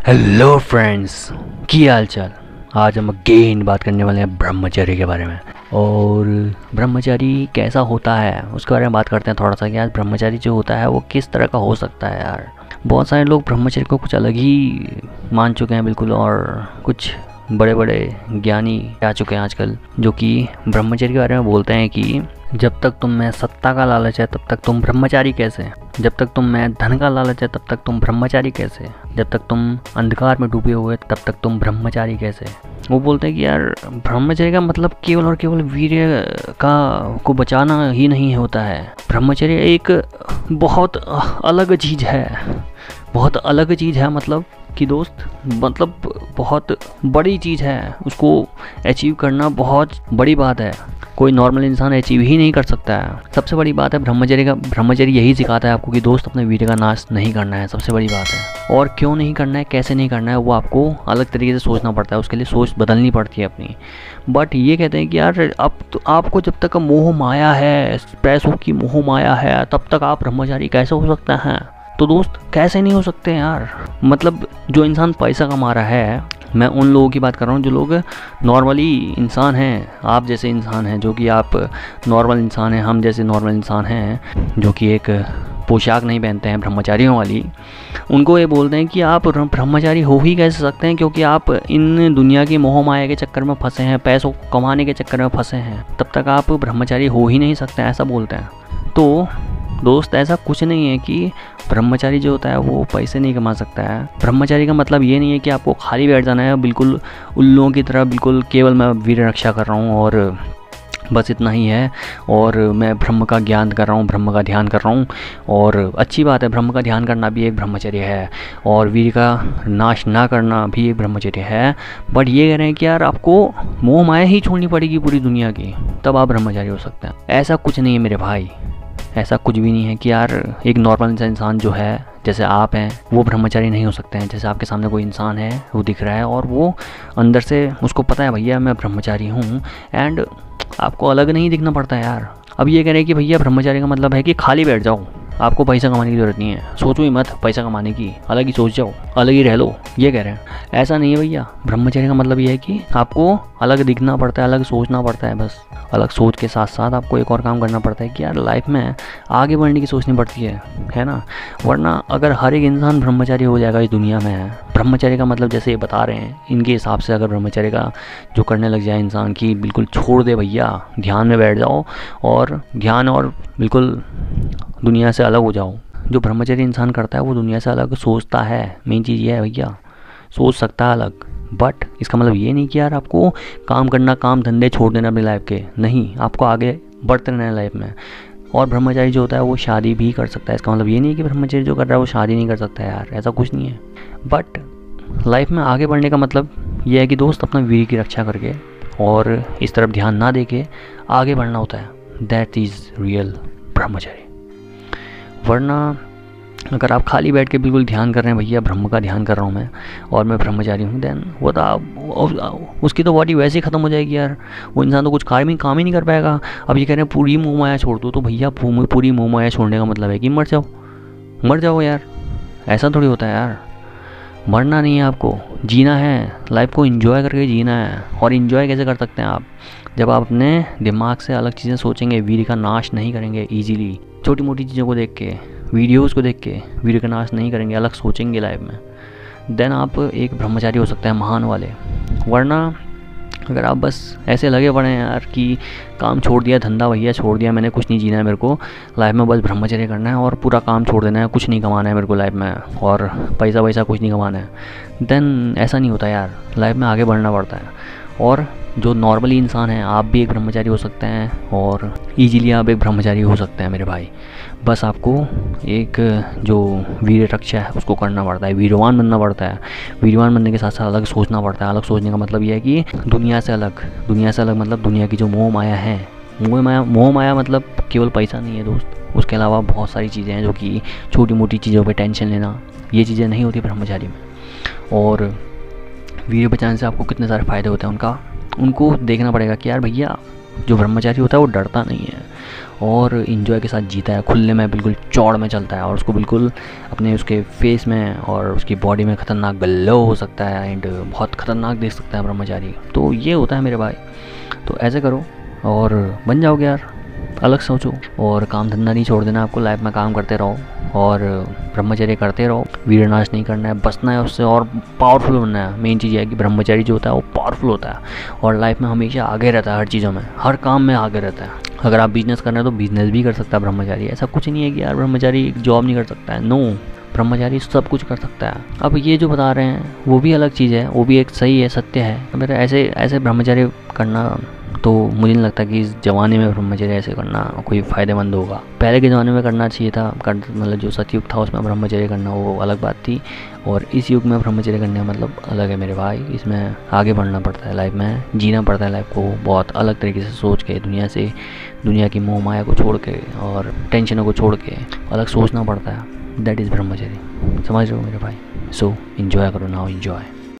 Hello friends, की हाल चाल। आज हम अगेन बात करने वाले हैं ब्रह्मचर्य के बारे में। और ब्रह्मचारी कैसा होता है उसके बारे में बात करते हैं थोड़ा सा कि आज ब्रह्मचारी जो होता है वो किस तरह का हो सकता है। यार बहुत सारे लोग ब्रह्मचर्य को कुछ अलग ही मान चुके हैं बिल्कुल, और कुछ बड़े बड़े ज्ञानी आ चुके हैं आजकल जो कि ब्रह्मचर्य के बारे में बोलते हैं कि जब तक तुम में सत्ता का लालच है तब तक तुम ब्रह्मचारी कैसे, जब तक तुम में धन का लालच है तब तक तुम ब्रह्मचारी कैसे, जब तक तुम अंधकार में डूबे हुए तब तक तुम ब्रह्मचारी कैसे। वो बोलते हैं कि यार ब्रह्मचर्य का मतलब केवल और केवल वीर्य को बचाना ही नहीं होता है। ब्रह्मचर्य एक बहुत अलग चीज़ है, बहुत अलग चीज़ है। मतलब कि दोस्त, मतलब बहुत बड़ी चीज़ है, उसको अचीव करना बहुत बड़ी बात है। कोई नॉर्मल इंसान अचीव ही नहीं कर सकता है। सबसे बड़ी बात है ब्रह्मचर्य का, ब्रह्मचर्य यही सिखाता है आपको कि दोस्त अपने वीर्य का नाश नहीं करना है। सबसे बड़ी बात है। और क्यों नहीं करना है, कैसे नहीं करना है, वो आपको अलग तरीके से सोचना पड़ता है, उसके लिए सोच बदलनी पड़ती है अपनी। बट ये कहते हैं कि यार अब तो आपको जब तक मोह माया है, पैसों की मोह माया है, तब तक आप ब्रह्मचारी कैसे हो सकते हैं। तो दोस्त कैसे नहीं हो सकते यार। मतलब जो इंसान पैसा कमा रहा है, मैं उन लोगों की बात कर रहा हूँ जो लोग नॉर्मली इंसान हैं, आप जैसे इंसान हैं, जो कि आप नॉर्मल इंसान हैं, हम जैसे नॉर्मल इंसान हैं, जो कि एक पोशाक नहीं पहनते हैं ब्रह्मचारियों वाली। उनको ये बोलते हैं कि आप ब्रह्मचारी हो ही कैसे सकते हैं, क्योंकि आप इन दुनिया की मोह माया के चक्कर में फंसे हैं, पैसों को कमाने के चक्कर में फंसे हैं, तब तक आप ब्रह्मचारी हो ही नहीं सकते, ऐसा बोलते हैं। तो दोस्त ऐसा कुछ नहीं है कि ब्रह्मचारी जो होता है वो पैसे नहीं कमा सकता है। ब्रह्मचारी का मतलब ये नहीं है कि आपको खाली बैठ जाना है बिल्कुल उल्लुओं की तरह, बिल्कुल केवल मैं वीर रक्षा कर रहा हूँ और बस इतना ही है, और मैं ब्रह्म का ज्ञान कर रहा हूँ, ब्रह्म का ध्यान कर रहा हूँ। और अच्छी बात है, ब्रह्म का ध्यान करना भी एक ब्रह्मचर्य है, और वीर का नाश ना करना भी एक ब्रह्मचर्य है। बट ये कह रहे हैं कि यार आपको मोह माया ही छोड़नी पड़ेगी पूरी दुनिया की, तब आप ब्रह्मचारी हो सकते हैं। ऐसा कुछ नहीं है मेरे भाई, ऐसा कुछ भी नहीं है कि यार एक नॉर्मल इंसान जो है जैसे आप हैं वो ब्रह्मचारी नहीं हो सकते हैं। जैसे आपके सामने कोई इंसान है, वो दिख रहा है और वो अंदर से उसको पता है भैया मैं ब्रह्मचारी हूँ, एंड आपको अलग नहीं दिखना पड़ता है यार। अब ये कह रहे हैं कि भैया ब्रह्मचारी का मतलब है कि खाली बैठ जाओ, आपको पैसा कमाने की ज़रूरत नहीं है, सोचो ही मत पैसा कमाने की, अलग ही सोच जाओ, अलग ही रह लो, ये कह रहे हैं। ऐसा नहीं है भैया, ब्रह्मचर्य का मतलब ये है कि आपको अलग दिखना पड़ता है, अलग सोचना पड़ता है। बस अलग सोच के साथ साथ आपको एक और काम करना पड़ता है कि यार लाइफ में आगे बढ़ने की सोचनी पड़ती है ना। वरना अगर हर एक इंसान ब्रह्मचारी हो जाएगा इस दुनिया में, ब्रह्मचर्य का मतलब जैसे ये बता रहे हैं इनके हिसाब से, अगर ब्रह्मचर्य का जो करने लग जाए इंसान की बिल्कुल छोड़ दे भैया, ध्यान में बैठ जाओ और ध्यान और बिल्कुल दुनिया से अलग हो जाओ। जो ब्रह्मचर्य इंसान करता है वो दुनिया से अलग सोचता है, मेन चीज़ ये है भैया, सोच सकता है अलग। बट इसका मतलब ये नहीं कि यार आपको काम करना, काम धंधे छोड़ देना अपनी लाइफ के, नहीं, आपको आगे बढ़ते रहना है लाइफ में। और ब्रह्मचारी जो होता है वो शादी भी कर सकता है। इसका मतलब ये नहीं कि ब्रह्मचारी जो कर रहा है वो शादी नहीं कर सकता है यार, ऐसा कुछ नहीं है। बट लाइफ में आगे बढ़ने का मतलब ये है कि दोस्त अपना वीर की रक्षा करके और इस तरफ ध्यान ना दे के आगे बढ़ना होता है। दैट इज़ रियल ब्रह्मचर्य। वरना अगर आप खाली बैठ के बिल्कुल ध्यान कर रहे हैं भैया ब्रह्म का ध्यान कर रहा हूँ मैं और मैं ब्रह्मचारी हूँ, देन वो तो उसकी तो बॉडी वैसे ही ख़त्म हो जाएगी यार। वो इंसान तो कुछ काम ही नहीं कर पाएगा। अब ये कह रहे हैं पूरी मोह माया छोड़ दो, तो भैया पूरी मोह माया छोड़ने का मतलब है कि मर जाओ यार। ऐसा थोड़ी होता है यार, मरना नहीं है, आपको जीना है, लाइफ को एंजॉय करके जीना है। और एंजॉय कैसे कर सकते हैं आप, जब आप अपने दिमाग से अलग चीज़ें सोचेंगे, वीर का नाश नहीं करेंगे ईजीली, छोटी मोटी चीज़ों को देख के, वीडियोज़ को देख के वीर का नाश नहीं करेंगे, अलग सोचेंगे लाइफ में, देन आप एक ब्रह्मचारी हो सकते हैं, महान वाले। वरना अगर आप बस ऐसे लगे पड़े हैं यार कि काम छोड़ दिया, धंधा भैया छोड़ दिया, मैंने कुछ नहीं जीना है, मेरे को लाइफ में बस ब्रह्मचर्य करना है और पूरा काम छोड़ देना है, कुछ नहीं कमाना है मेरे को लाइफ में और पैसा कुछ नहीं कमाना है, देन ऐसा नहीं होता यार। लाइफ में आगे बढ़ना पड़ता है। और जो नॉर्मली इंसान है, आप भी एक ब्रह्मचारी हो सकते हैं और ईजीली आप एक ब्रह्मचारी हो सकते हैं मेरे भाई। बस आपको एक जो वीर रक्षा है उसको करना पड़ता है, वीरवान बनना पड़ता है। वीरवान बनने के साथ साथ अलग सोचना पड़ता है। अलग सोचने का मतलब ये है कि दुनिया से अलग मतलब दुनिया की जो मोह माया है, मोह माया मतलब केवल पैसा नहीं है दोस्त, उसके अलावा बहुत सारी चीज़ें हैं जो कि छोटी मोटी चीज़ों पर टेंशन लेना, ये चीज़ें नहीं होती ब्रह्मचारी में। और वीर बचाने से आपको कितने सारे फ़ायदे होते हैं उनको देखना पड़ेगा कि यार भैया जो ब्रह्मचारी होता है वो डरता नहीं है और इंजॉय के साथ जीता है, खुले में बिल्कुल चौड़ में चलता है और उसको बिल्कुल अपने उसके फेस में और उसकी बॉडी में खतरनाक ग्लो हो सकता है एंड बहुत खतरनाक देख सकता है ब्रह्मचारी। तो ये होता है मेरे भाई। तो ऐसे करो और बन जाओगे यार, अलग सोचो और काम धंधा नहीं छोड़ देना आपको, लाइफ में काम करते रहो और ब्रह्मचर्य करते रहो। वीर नाश नहीं करना है, बचना है उससे और पावरफुल बनना है। मेन चीज़ ये है कि ब्रह्मचारी जो होता है वो पावरफुल होता है और लाइफ में हमेशा आगे रहता है, हर चीज़ों में, हर काम में आगे रहता है। अगर आप बिजनेस करना है तो बिजनेस भी कर सकता है ब्रह्मचारी। ऐसा कुछ नहीं है कि यार ब्रह्मचारी जॉब नहीं कर सकता है, नो, ब्रह्मचारी सब कुछ कर सकता है। अब ये जो बता रहे हैं वो भी अलग चीज़ है, वो भी एक सही है, सत्य है। अगर ऐसे ब्रह्मचारी करना तो मुझे नहीं लगता कि इस ज़माने में ब्रह्मचर्य ऐसे करना कोई फ़ायदेमंद होगा। पहले के ज़माने में करना चाहिए था, मतलब जो सतयुग था उसमें ब्रह्मचर्य करना वो अलग बात थी और इस युग में ब्रह्मचर्य करने का मतलब अलग है मेरे भाई। इसमें आगे बढ़ना पड़ता है, लाइफ में जीना पड़ता है लाइफ को बहुत अलग तरीके से सोच के, दुनिया की मोह माया को छोड़ के और टेंशनों को छोड़ के अलग सोचना पड़ता है। दैट इज़ ब्रह्मचर्य, समझ रहे हो मेरे भाई। सो इन्जॉय करो, नाउ इन्जॉय।